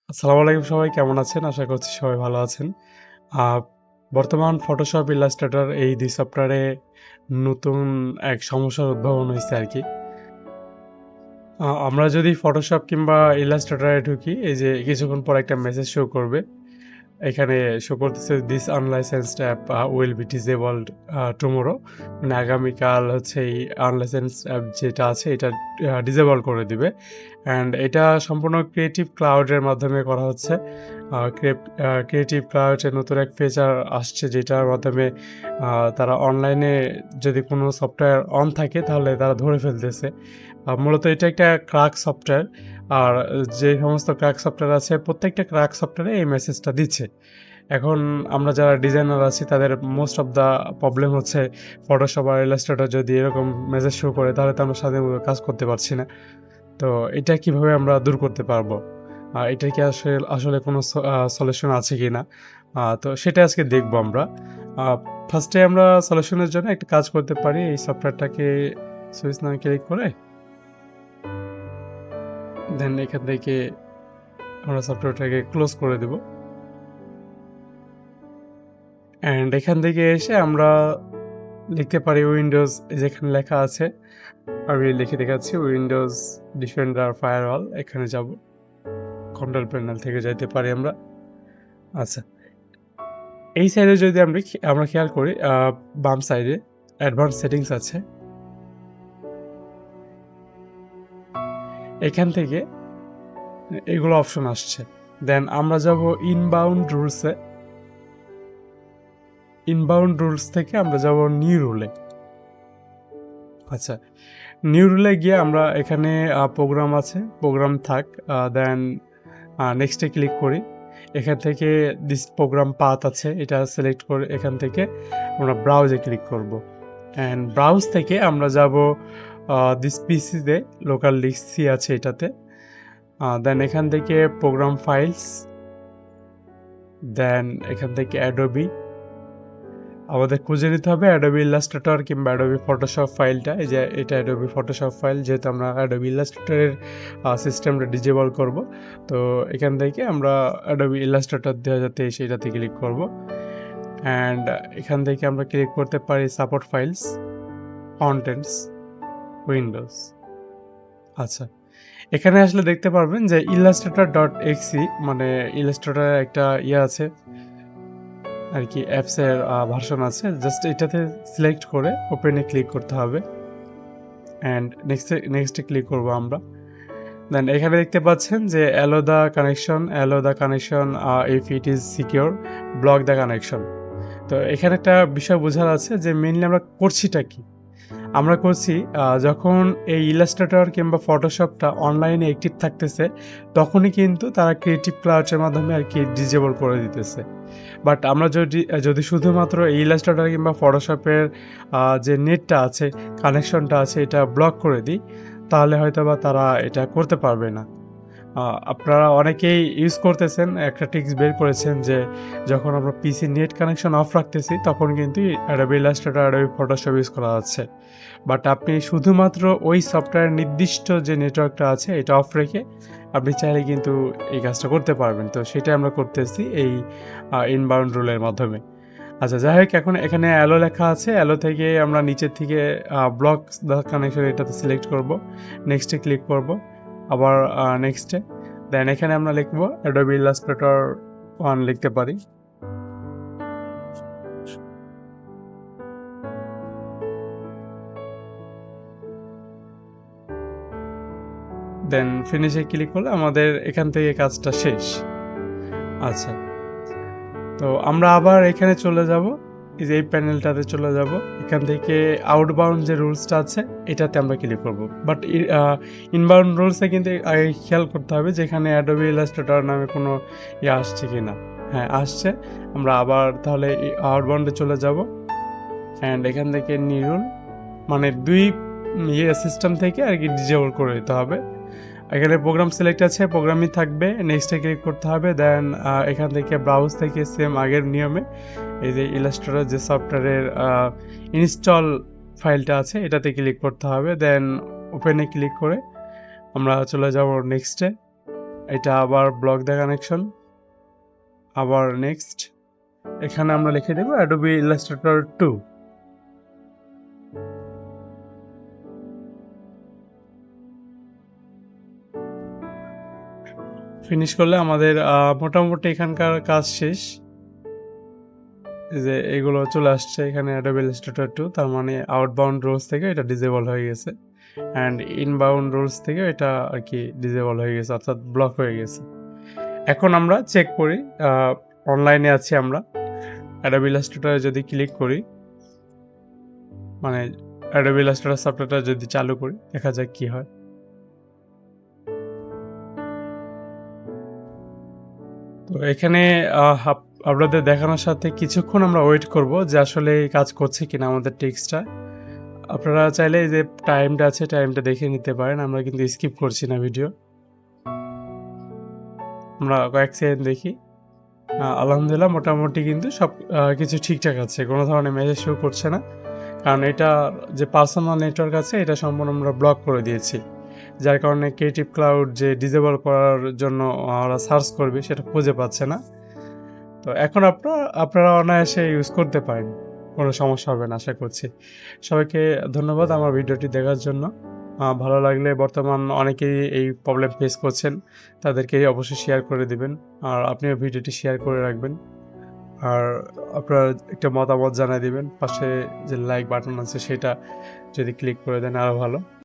আসসালামু আলাইকুম সবাই কেমন আছেন? আশা করছি সবাই ভালো আছেন। আ বর্তমান Photoshop, Illustrator এই ২ সফটওয়্যারে নতুন এক সমস্যার উদ্ভাবন হইছে আরকি। আমরা যদি Photoshop কিংবা Illustrator এ ঢুকি, এই যে কিছুক্ষণ পর একটা মেসেজ শো করবে। এখানে শো করতেছে "This unlicensed app will be disabled tomorrow" মানে আগামীকাল হচ্ছে এই আনলাইসেন্সড অ্যাপ যেটা আছে এটা ডিসেবল করে দিবে। অ্যান্ড এটা সম্পূর্ণ ক্রিয়েটিভ ক্লাউডের মাধ্যমে করা হচ্ছে। ক্রিয়েটিভ ক্লাউডে নতুন এক ফিচার আসছে যেটার মাধ্যমে আ তারা অনলাইনে যদি কোনো সফটওয়্যার অন থাকে তাহলে তারা ধরে ফেলতেছে। মূলত এটা একটা ক্র্যাক সফটওয়্যার। আর যে সমস্ত ক্র্যাক সফটওয়্যার আছে প্রত্যেকটা ক্র্যাক সফটওয়্যারে এই মেসেজটা দিচ্ছে। এখন আমরা যারা ডিজাইনার আছি তাদের মোস্ট অফ দ্য প্রবলেম হচ্ছে Photoshop আর Illustrator যদি এরকম মেসেজ শো করে তাহলে তো আমরা স্বাধীনভাবে কাজ করতে পারছি না। তো এটা কিভাবে আমরা দূর করতে পারবো? এটার কি আসলে কোনো সলিউশন আছে কিনা? তো সেটা আজকে দেখবো আমরা। আ ফার্স্টে আমরা সলিউশনের জন্য একটা কাজ করতে পারি। এই সফটওয়্যারটাকে সুইচ নামে ক্লিক করে দেন এখান থেকে আমরা সফটওয়্যারটাকে ক্লোজ করে দেব। অ্যান্ড এখান থেকে এসে আমরা লিখতে পারি উইন্ডোজ যেখানে লেখা আছে, আমি লিখে দেখাচ্ছি উইন্ডোজ ডিফেন্ডার ফায়ারওয়াল এখানে যাব। কন্ট্রোল প্যানেল থেকে যাইতে পারি আমরা। আচ্ছা, এই সাইডে যদি আমরা খেয়াল করি বাম সাইডে অ্যাডভান্স সেটিংস আছে। এখান থেকে এগুলো অপশন আসছে। দেন আমরা যাব ইনবাউন্ড রুলসে। ইনবাউন্ড রুলস থেকে আমরা যাব নিউ রুলে। আচ্ছা, নিউ রুলে গিয়ে আমরা এখানে প্রোগ্রাম আছে, প্রোগ্রাম থাক। দেন নেক্সটে ক্লিক করি। এখান থেকে দিস প্রোগ্রাম পাথ আছে, এটা সিলেক্ট করে এখান থেকে আমরা ব্রাউজে ক্লিক করব। অ্যান্ড ব্রাউজ থেকে আমরা যাব দিস পিসিতে লোকাল ডিস্ক সি আছে এটাতে। দেন এখান থেকে প্রোগ্রাম ফাইলস, দেন এখান থেকে অ্যাডোবি। আমাদের খুঁজে নিতে হবে Adobe Illustrator কিংবা Adobe Photoshop ফাইলটা। এই যে এটা Adobe Photoshop ফাইল, যেহেতু আমরা Adobe Illustrator এর সিস্টেমটা ডিসেবল করব। তো এখান থেকে আমরা Adobe Illustrator 2023 এটাতে ক্লিক করব। অ্যান্ড এখান থেকে আমরা ক্লিক করতে পারি সাপোর্ট ফাইলস, কনটেন্টস, উইন্ডোজ। আচ্ছা, এখানে আসলে দেখতে পারবেন যে illustrator.exe মানে Illustrator একটা আছে আর কি, অ্যাপসের ভার্সন আছে। জাস্ট এটাতে সিলেক্ট করে ওপেনে ক্লিক করতে হবে। অ্যান্ড নেক্সটে ক্লিক করব আমরা। দেন এখানে দেখতে পাচ্ছেন যে allow the connection if it is secure, block the connection. তো এখানে একটা বিষয় বোঝার আছে যে মেইনলি আমরা করছিটা কি? আমরা করছি যখন এই Illustrator কিংবা Photoshopটা অনলাইনে অ্যাক্টিভ থাকতেছে, তখনই কিন্তু তারা ক্রিয়েটিভ ক্লাউডের মাধ্যমে আরকি ডিসেবল করে দিতেছে। বাট আমরা যদি শুধুমাত্র এই Illustrator কিংবা Photoshop-এর যে নেটটা আছে, কানেকশনটা আছে, এটা ব্লক করে দিই, তাহলে হয়তোবা তারা এটা করতে পারবে না। আপনারা অনেকেই ইউজ করতেছেন, একটা ট্রিক্স বের করেছেন যে যখন আমরা পিসির নেট কানেকশন অফ রাখতেছি তখন কিন্তু Adobe Illustrator, Adobe Photoshop use করা যাচ্ছে। বাট আপনি শুধুমাত্র ওই সফটওয়্যার নির্দিষ্ট যে নেটওয়ার্কটা আছে এটা অফ রেখে আপনি চাইলে কিন্তু এই কাজটা করতে পারবেন। তো সেটাই আমরা করতেছি এই ইনবাউন্ড রুলের মাধ্যমে। আচ্ছা, যাই হোক, এখন এখানে অ্যালো লেখা আছে। অ্যালো থেকে আমরা নিচের থেকে ব্লক দ্য কানেকশন এটাতে সিলেক্ট করব। নেক্সটে ক্লিক করব। আবার নেক্সটে। দেন এখানে আমরা লিখব Adobe Illustrator 1 লিখতে পারি। দেন ফিনিশে ক্লিক করলে আমাদের এখান থেকে কাজটা শেষ। আচ্ছা, তো আমরা আবার এখানে চলে যাব। এই যে এই প্যানেলটাতে চলে যাব। এখান থেকে আউটবাউন্ড যে রুলসটা আছে এটাতে আমরা ক্লিক করব। বাট ইনবাউন্ড রুলসে কিন্তু আগে খেয়াল করতে হবে যে এখানে Adobe Illustrator নামে কোনো আসছে কিনা। হ্যাঁ, আসছে। আমরা আবার তাহলে আউটবাউন্ডে চলে যাব। অ্যান্ড এখান থেকে নিউ রুল মানে ২ সিস্টেম থেকে আরকি ডিসেবল করে দিতে হবে। এখানে প্রোগ্রাম সিলেক্ট আছে, প্রোগ্রামই থাকবে। নেক্সটে ক্লিক করতে হবে। দেন এখান থেকে ব্রাউজ থেকে সেম আগের নিয়মে এই যে Illustrator যে সফটওয়্যারের ইনস্টল ফাইলটা আছে এটাতে ক্লিক করতে হবে। দেন ওপেনে ক্লিক করে আমরা চলে যাব নেক্সটে। এটা আবার ব্লক দ্য কানেকশন, আবার নেক্সট। এখানে আমরা লিখে দেব অ্যাডোবি ইলাস্ট্রেটর 2। ফিনিশ করলে আমাদের মোটামুটি এখানকার কাজ শেষ। এই যে এগুলো চলে আসছে এখানে অ্যাডোবি ইলাস্ট্রেটর 2, তার মানে আউটবাউন্ড রুলস থেকে এটা ডিসেবল হয়ে গেছে অ্যান্ড ইনবাউন্ড রুলস থেকে এটা আর কি ডিসেবল হয়ে গেছে, অর্থাৎ ব্লক হয়ে গেছে। এখন আমরা চেক করি, অনলাইনে আছি আমরা, অ্যাডোবি ইলাস্ট্রেটরে যদি ক্লিক করি, মানে অ্যাডোবি ইলাস্ট্রেটর সফটওয়্যারটা যদি চালু করি, দেখা যাক কি হয়। তো এখানে আপনাদের দেখানোর সাথে কিছুক্ষণ আমরা ওয়েট করব যে আসলে কাজ করছে কিনা আমাদের টেক্সটটা। আপনারা চাইলে এই যে টাইমটা আছে, টাইমটা দেখে নিতে পারেন। আমরা কিন্তু স্কিপ করছি না ভিডিও। আমরা কয়েক সেকেন্ড দেখি। আলহামদুলিল্লাহ মোটামুটি কিন্তু সব কিছু ঠিকঠাক আছে। কোনো ধরনের মেসেজ শো করছে না। কারণ এটা যে পার্সোনাল নেটওয়ার্ক আছে এটা সম্পূর্ণ আমরা ব্লক করে দিয়েছি। যার কারণে ক্রিয়েটিভ ক্লাউড যে ডিসেবল করার জন্য ওরা সার্চ করবে সেটা খুঁজে পাচ্ছে না। তো এখন আপনারা অনায়াসে ইউজ করতে পারেন। কোনো সমস্যা হবে না আশা করছি। সবাইকে ধন্যবাদ আমার ভিডিওটি দেখার জন্য। ভালো লাগলে, বর্তমান অনেকেই এই প্রবলেম ফেস করছেন, তাদেরকে অবশ্যই শেয়ার করে দিবেন। আর আপনিও ভিডিওটি শেয়ার করে রাখবেন। আর আপনার একটা মতামত জানায় দিবেন। পাশে যে লাইক বাটন আছে সেটা যদি ক্লিক করে দেন আরও ভালো।